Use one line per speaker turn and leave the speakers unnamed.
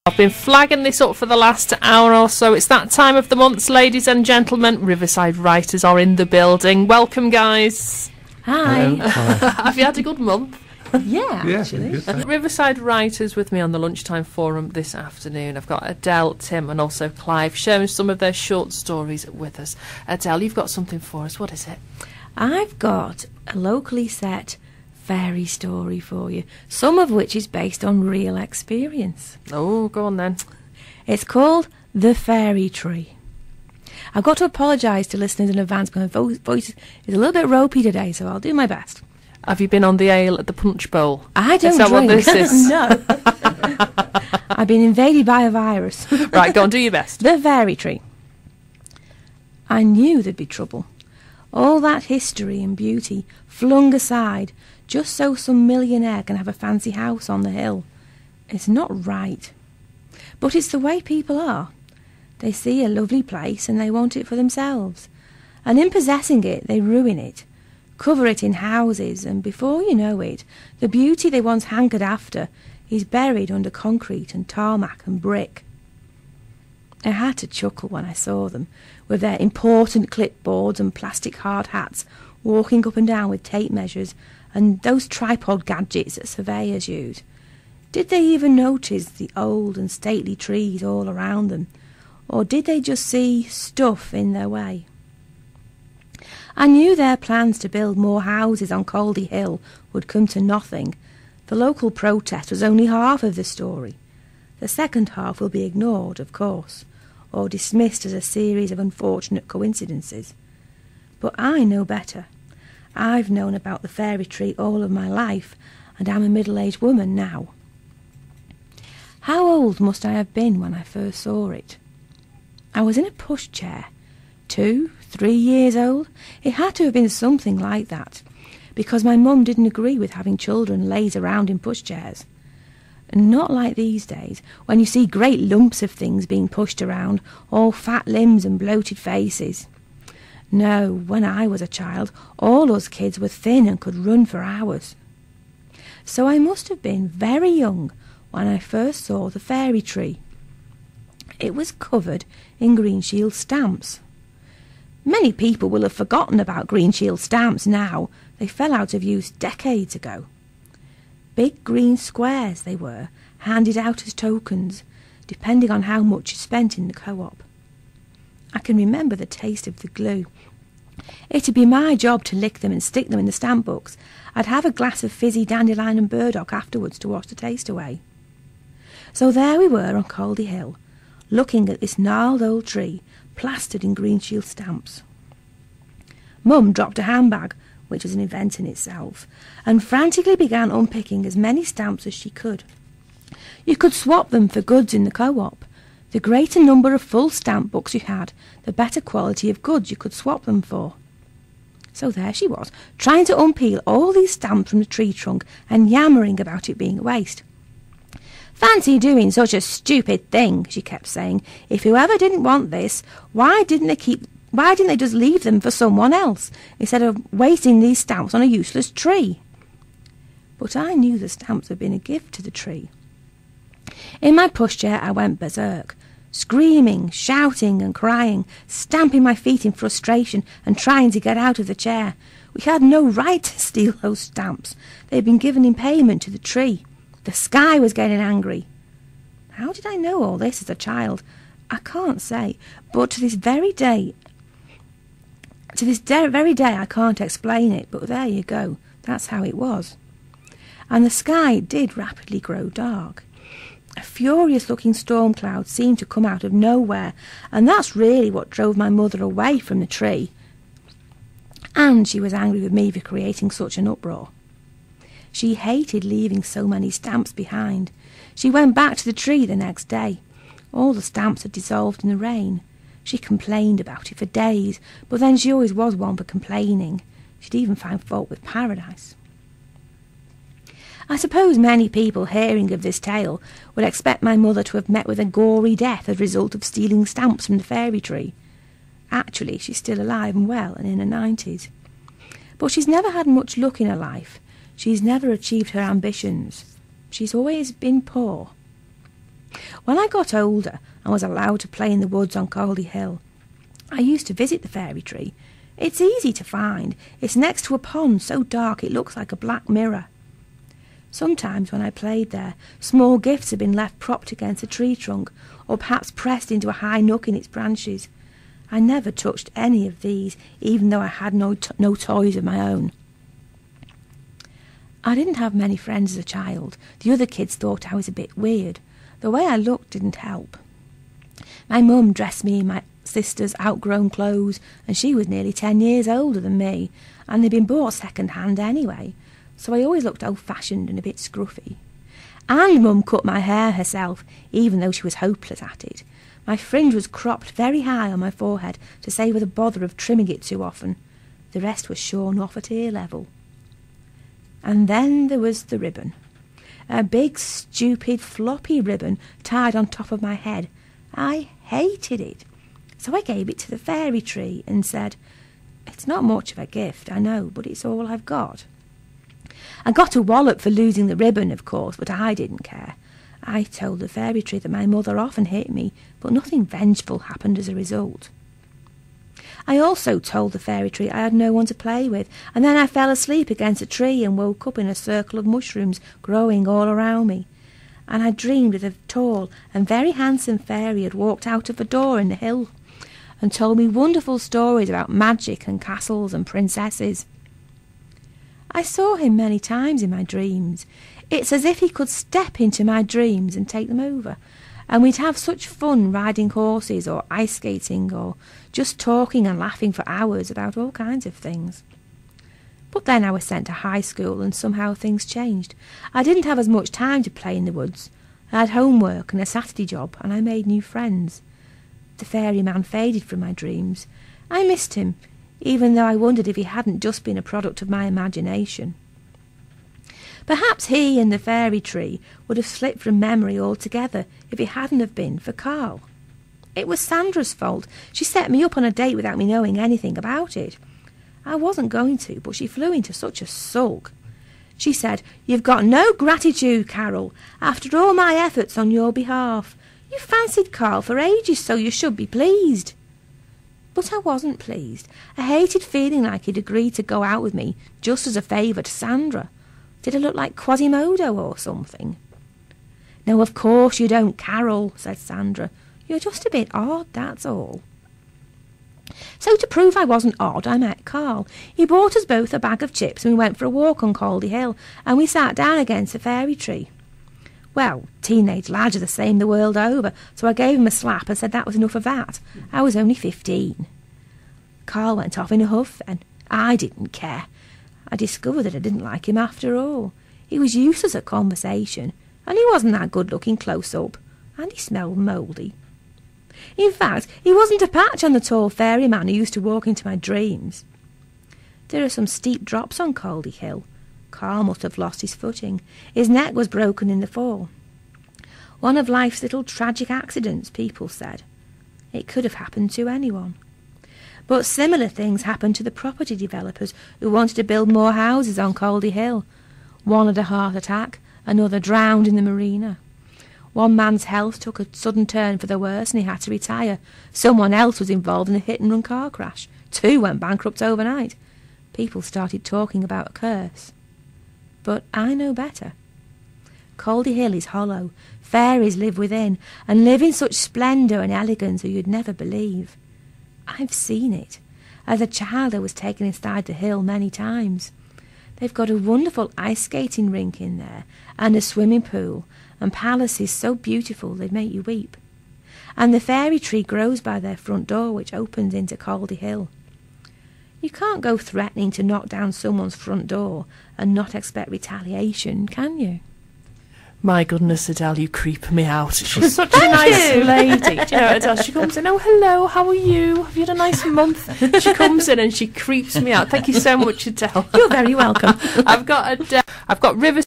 I've been flagging this up for the last hour or so. It's that time of the month, ladies and gentlemen. Riverside Writers are in the building. Welcome, guys.
Hi.
Have you had a good month?
Yeah, actually.
Riverside Writers with me on the lunchtime forum this afternoon. I've got Adele, Tim and also Clive sharing some of their short stories with us. Adele, you've got something for us. What is it?
I've got a locally set fairy story for you, some of which is based on real experience.
Oh, go on then.
It's called The Faerie Tree. I've got to apologise to listeners in advance because my voice is a little bit ropey today, so I'll do my best.
Have you been on the ale at the punch bowl?
I don't
drink.
What
this is?
No. I've been invaded by a virus.
Right, go on, do your best.
The Faerie Tree. I knew there'd be trouble. All that history and beauty flung aside just so some millionaire can have a fancy house on the hill. It's not right. But it's the way people are. They see a lovely place and they want it for themselves. And in possessing it, they ruin it, cover it in houses, and before you know it, the beauty they once hankered after is buried under concrete and tarmac and brick. I had to chuckle when I saw them, with their important clipboards and plastic hard hats, walking up and down with tape measures and those tripod gadgets that surveyors use. Did they even notice the old and stately trees all around them, or did they just see stuff in their way? I knew their plans to build more houses on Caldy Hill would come to nothing. The local protest was only half of the story. The second half will be ignored, of course, or dismissed as a series of unfortunate coincidences. But I know better. I've known about the Faerie Tree all of my life, and I'm a middle-aged woman now. How old must I have been when I first saw it? I was in a pushchair, 2, 3 years old. It had to have been something like that, because my mum didn't agree with having children laze around in pushchairs. Not like these days, when you see great lumps of things being pushed around, all fat limbs and bloated faces. No, when I was a child, all us kids were thin and could run for hours. So I must have been very young when I first saw the Faerie Tree. It was covered in green shield stamps. Many people will have forgotten about green shield stamps now. They fell out of use decades ago. Big green squares they were, handed out as tokens, depending on how much you spent in the co-op. I can remember the taste of the glue. It'd be my job to lick them and stick them in the stamp books. I'd have a glass of fizzy dandelion and burdock afterwards to wash the taste away. So there we were on Caldy Hill, looking at this gnarled old tree, plastered in green shield stamps. Mum dropped a handbag, which was an event in itself, and frantically began unpicking as many stamps as she could. You could swap them for goods in the co-op. The greater number of full stamp books you had, the better quality of goods you could swap them for. So there she was, trying to unpeel all these stamps from the tree trunk and yammering about it being a waste. "Fancy doing such a stupid thing," she kept saying. "If whoever didn't want this, why didn't they just leave them for someone else, instead of wasting these stamps on a useless tree?" But I knew the stamps had been a gift to the tree. In my pushchair I went berserk, screaming, shouting and crying, stamping my feet in frustration and trying to get out of the chair. We had no right to steal those stamps. They had been given in payment to the tree. The sky was getting angry. How did I know all this as a child? I can't say, but to this very day I can't explain it, but there you go, that's how it was. And the sky did rapidly grow dark. A furious-looking storm cloud seemed to come out of nowhere, and that's really what drove my mother away from the tree. And she was angry with me for creating such an uproar. She hated leaving so many stamps behind. She went back to the tree the next day. All the stamps had dissolved in the rain. She complained about it for days, but then she always was one for complaining. She'd even find fault with paradise. I suppose many people hearing of this tale would expect my mother to have met with a gory death as a result of stealing stamps from the Faerie Tree. Actually, she's still alive and well and in her 90s. But she's never had much luck in her life. She's never achieved her ambitions. She's always been poor. When I got older and was allowed to play in the woods on Caldy Hill, I used to visit the Faerie Tree. It's easy to find. It's next to a pond so dark it looks like a black mirror. Sometimes when I played there, small gifts had been left propped against a tree trunk, or perhaps pressed into a high nook in its branches. I never touched any of these, even though I had no toys of my own. I didn't have many friends as a child. The other kids thought I was a bit weird. The way I looked didn't help. My mum dressed me in my sister's outgrown clothes, and she was nearly 10 years older than me, and they'd been bought second-hand anyway, so I always looked old-fashioned and a bit scruffy. And Mum cut my hair herself, even though she was hopeless at it. My fringe was cropped very high on my forehead to save her the bother of trimming it too often. The rest was shorn off at ear level. And then there was the ribbon. A big, stupid, floppy ribbon tied on top of my head. I hated it. So I gave it to the Faerie Tree and said, "It's not much of a gift, I know, but it's all I've got." I got a wallop for losing the ribbon, of course, but I didn't care. I told the Faerie Tree that my mother often hit me, but nothing vengeful happened as a result. I also told the Faerie Tree I had no one to play with, and then I fell asleep against a tree and woke up in a circle of mushrooms growing all around me. And I dreamed that a tall and very handsome fairy had walked out of a door in the hill and told me wonderful stories about magic and castles and princesses. I saw him many times in my dreams. It's as if he could step into my dreams and take them over, and we'd have such fun riding horses or ice skating or just talking and laughing for hours about all kinds of things. But then I was sent to high school and somehow things changed. I didn't have as much time to play in the woods. I had homework and a Saturday job, and I made new friends. The fairy man faded from my dreams. I missed him, even though I wondered if he hadn't just been a product of my imagination. Perhaps he and the Faerie Tree would have slipped from memory altogether if it hadn't have been for Carl. It was Sandra's fault. She set me up on a date without me knowing anything about it. I wasn't going to, but she flew into such a sulk. She said, "You've got no gratitude, Carol, after all my efforts on your behalf. You fancied Carl for ages, so you should be pleased." But I wasn't pleased. I hated feeling like he'd agreed to go out with me just as a favour to Sandra. Did I look like Quasimodo or something? "No, of course you don't, Carol," said Sandra. "You're just a bit odd, that's all." So to prove I wasn't odd, I met Carl. He bought us both a bag of chips and we went for a walk on Caldy Hill, and we sat down against the Faerie Tree. Well, teenage lads are the same the world over, so I gave him a slap and said that was enough of that. I was only 15. Carl went off in a huff then. I didn't care. I discovered that I didn't like him after all. He was useless at conversation, and he wasn't that good-looking close-up, and he smelled mouldy. In fact, he wasn't a patch on the tall fairy man who used to walk into my dreams. There are some steep drops on Caldy Hill. Carl must have lost his footing. His neck was broken in the fall. One of life's little tragic accidents, people said. It could have happened to anyone. But similar things happened to the property developers who wanted to build more houses on Caldy Hill. One had a heart attack, another drowned in the marina. One man's health took a sudden turn for the worse and he had to retire. Someone else was involved in a hit-and-run car crash. 2 went bankrupt overnight. People started talking about a curse. But I know better. Caldy Hill is hollow. Fairies live within, and live in such splendour and elegance that you'd never believe. I've seen it. As a child I was taken inside the hill many times. They've got a wonderful ice skating rink in there, and a swimming pool, and palaces so beautiful they'd make you weep. And the Faerie Tree grows by their front door, which opens into Caldy Hill. You can't go threatening to knock down someone's front door and not expect retaliation, can you?
My goodness, Adele, you creep me out. She's such a nice lady. Do you know, Adele, she comes in, "Oh, hello, how are you? Have you had a nice month?" She comes in and she creeps me out. Thank you so much, Adele.
You're very welcome.
I've got River